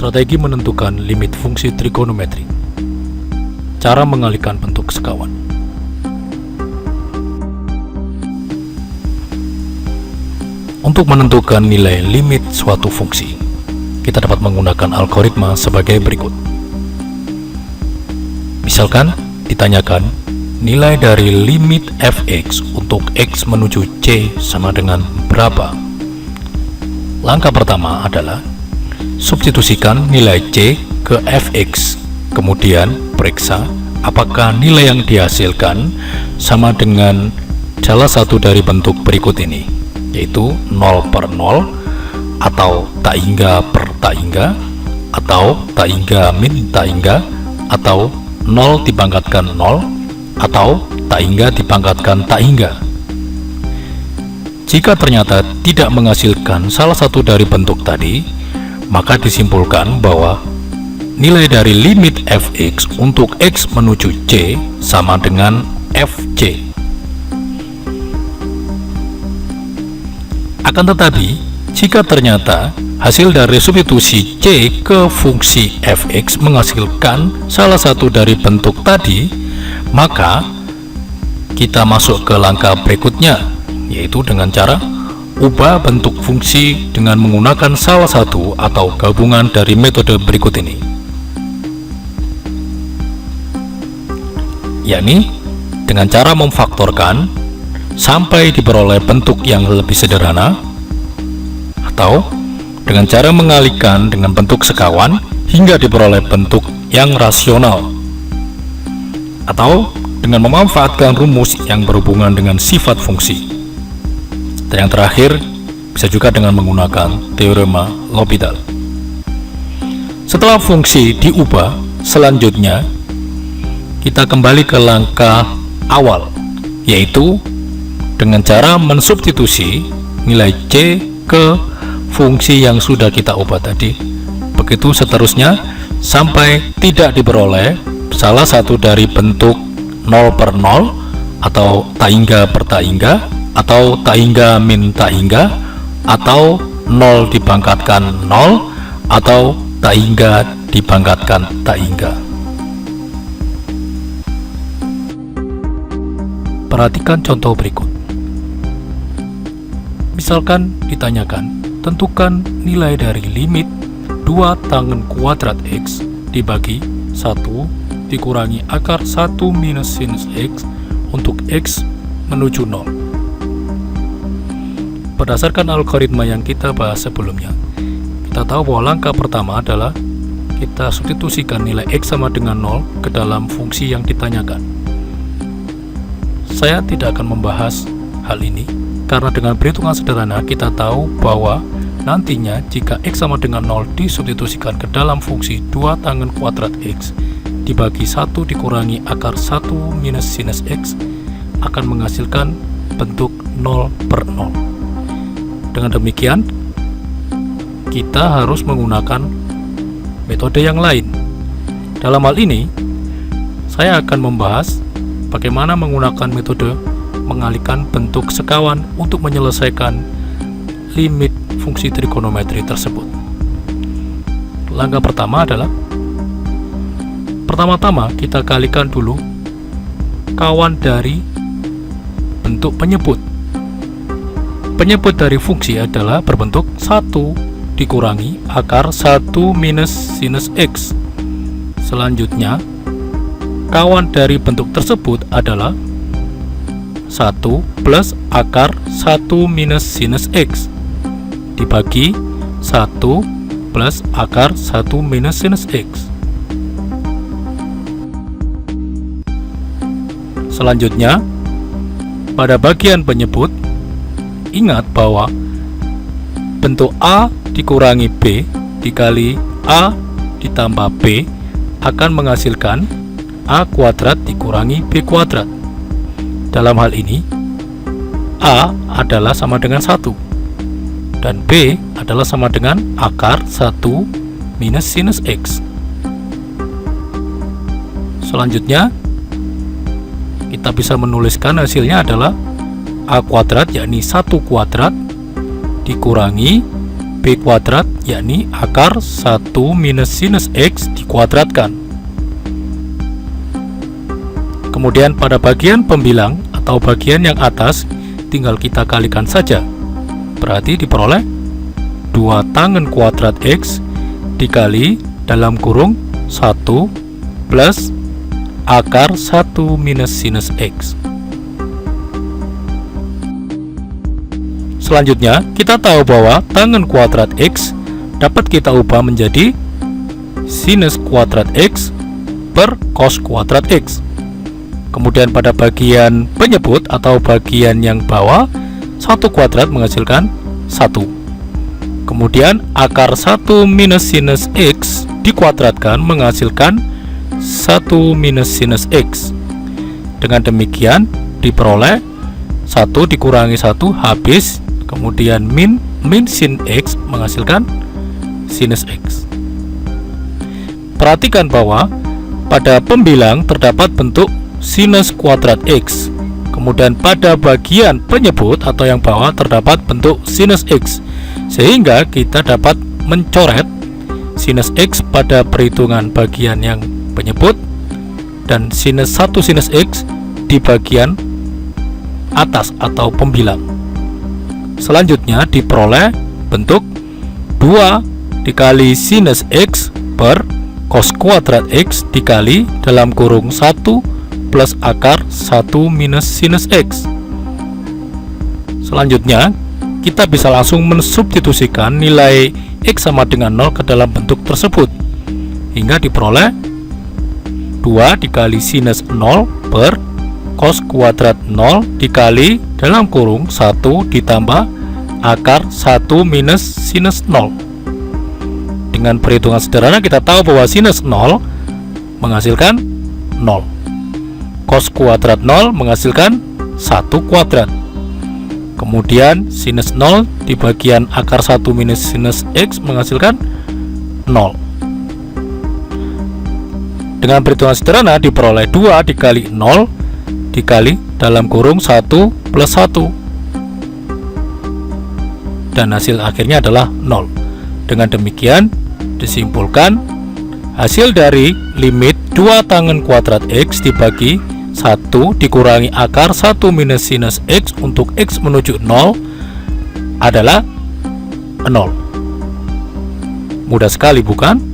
Strategi menentukan limit fungsi trigonometri. Cara mengalihkan bentuk sekawan. Untuk menentukan nilai limit suatu fungsi, kita dapat menggunakan algoritma sebagai berikut. Misalkan ditanyakan nilai dari limit fx untuk x menuju c sama dengan berapa. Langkah pertama adalah substitusikan nilai c ke fx, kemudian periksa apakah nilai yang dihasilkan sama dengan salah satu dari bentuk berikut ini, yaitu 0 per 0, atau tak hingga per tak hingga, atau tak hingga min tak hingga, atau 0 dipangkatkan 0, atau tak hingga dipangkatkan tak hingga. Jika ternyata tidak menghasilkan salah satu dari bentuk tadi, maka disimpulkan bahwa nilai dari limit fx untuk x menuju c sama dengan fc. Akan tetapi, jika ternyata hasil dari substitusi c ke fungsi fx menghasilkan salah satu dari bentuk tadi, maka kita masuk ke langkah berikutnya, yaitu dengan cara ubah bentuk fungsi dengan menggunakan salah satu atau gabungan dari metode berikut ini, yakni dengan cara memfaktorkan sampai diperoleh bentuk yang lebih sederhana, atau dengan cara mengalihkan dengan bentuk sekawan hingga diperoleh bentuk yang rasional, atau dengan memanfaatkan rumus yang berhubungan dengan sifat fungsi. Dan yang terakhir, bisa juga dengan menggunakan teorema L'Hopital. Setelah fungsi diubah, selanjutnya kita kembali ke langkah awal, yaitu dengan cara mensubstitusi nilai c ke fungsi yang sudah kita ubah tadi. Begitu seterusnya sampai tidak diperoleh salah satu dari bentuk 0 per 0, atau tak hingga per tak hingga, atau tak hingga min tak hingga, atau 0 dipangkatkan 0, atau tak hingga dipangkatkan tak hingga. Perhatikan contoh berikut. Misalkan ditanyakan, tentukan nilai dari limit 2 tangen kuadrat x dibagi 1 dikurangi akar 1 minus sinus x untuk x menuju 0. Berdasarkan algoritma yang kita bahas sebelumnya, kita tahu bahwa langkah pertama adalah kita substitusikan nilai x sama dengan 0 ke dalam fungsi yang ditanyakan. Saya tidak akan membahas hal ini karena dengan perhitungan sederhana kita tahu bahwa nantinya jika x sama dengan 0 disubstitusikan ke dalam fungsi 2 tangen kuadrat x dibagi 1 dikurangi akar 1 minus sinus x akan menghasilkan bentuk 0 per 0. Dengan demikian, kita harus menggunakan metode yang lain. Dalam hal ini, saya akan membahas bagaimana menggunakan metode mengalihkan bentuk sekawan untuk menyelesaikan limit fungsi trigonometri tersebut. Langkah pertama adalah pertama-tama kita kalikan dulu kawan dari bentuk penyebut. Penyebut dari fungsi adalah berbentuk 1 dikurangi akar 1 minus sinus x. Selanjutnya, kawan dari bentuk tersebut adalah 1 plus akar 1 minus sinus x dibagi 1 plus akar 1 minus sinus x. Selanjutnya, pada bagian penyebut, ingat bahwa bentuk A dikurangi B dikali A ditambah B akan menghasilkan A kuadrat dikurangi B kuadrat. Dalam hal ini, A adalah sama dengan 1 dan B adalah sama dengan akar 1 minus sinus X. Selanjutnya, kita bisa menuliskan hasilnya adalah A kuadrat, yakni 1 kuadrat dikurangi B kuadrat, yakni akar 1 minus sinus X dikuadratkan. Kemudian pada bagian pembilang atau bagian yang atas tinggal kita kalikan saja. Berarti diperoleh 2 tangen kuadrat X dikali dalam kurung 1 plus akar 1 minus sinus X. Selanjutnya, kita tahu bahwa tangen kuadrat X dapat kita ubah menjadi sinus kuadrat X per cos kuadrat X. Kemudian pada bagian penyebut atau bagian yang bawah, 1 kuadrat menghasilkan 1. Kemudian akar 1 minus sinus X dikuadratkan menghasilkan 1 minus sinus X. Dengan demikian diperoleh 1 dikurangi 1 habis, kemudian min sin X menghasilkan sinus X. Perhatikan bahwa pada pembilang terdapat bentuk sinus kuadrat X. Kemudian pada bagian penyebut atau yang bawah terdapat bentuk sinus X, sehingga kita dapat mencoret sinus X pada perhitungan bagian yang penyebut dan sinus 1 sinus X di bagian atas atau pembilang. Selanjutnya diperoleh bentuk 2 dikali sinus X per cos kuadrat X dikali dalam kurung 1 plus akar 1 minus sinus X. Selanjutnya kita bisa langsung mensubstitusikan nilai X sama dengan 0 ke dalam bentuk tersebut, hingga diperoleh 2 dikali sinus 0 per cos kuadrat 0 dikali dalam kurung 1 ditambah akar 1 minus sinus 0. Dengan perhitungan sederhana kita tahu bahwa sinus 0 menghasilkan 0, cos kuadrat 0 menghasilkan 1 kuadrat. Kemudian sinus 0 di bagian akar 1 minus sinus X menghasilkan 0. Dengan perhitungan sederhana diperoleh 2 dikali 0 dikali dalam kurung 1 plus 1, dan hasil akhirnya adalah 0. Dengan demikian disimpulkan hasil dari limit 2 tangen kuadrat X dibagi 1 dikurangi akar 1 minus sinus X untuk X menuju 0 adalah 0. Mudah sekali, bukan?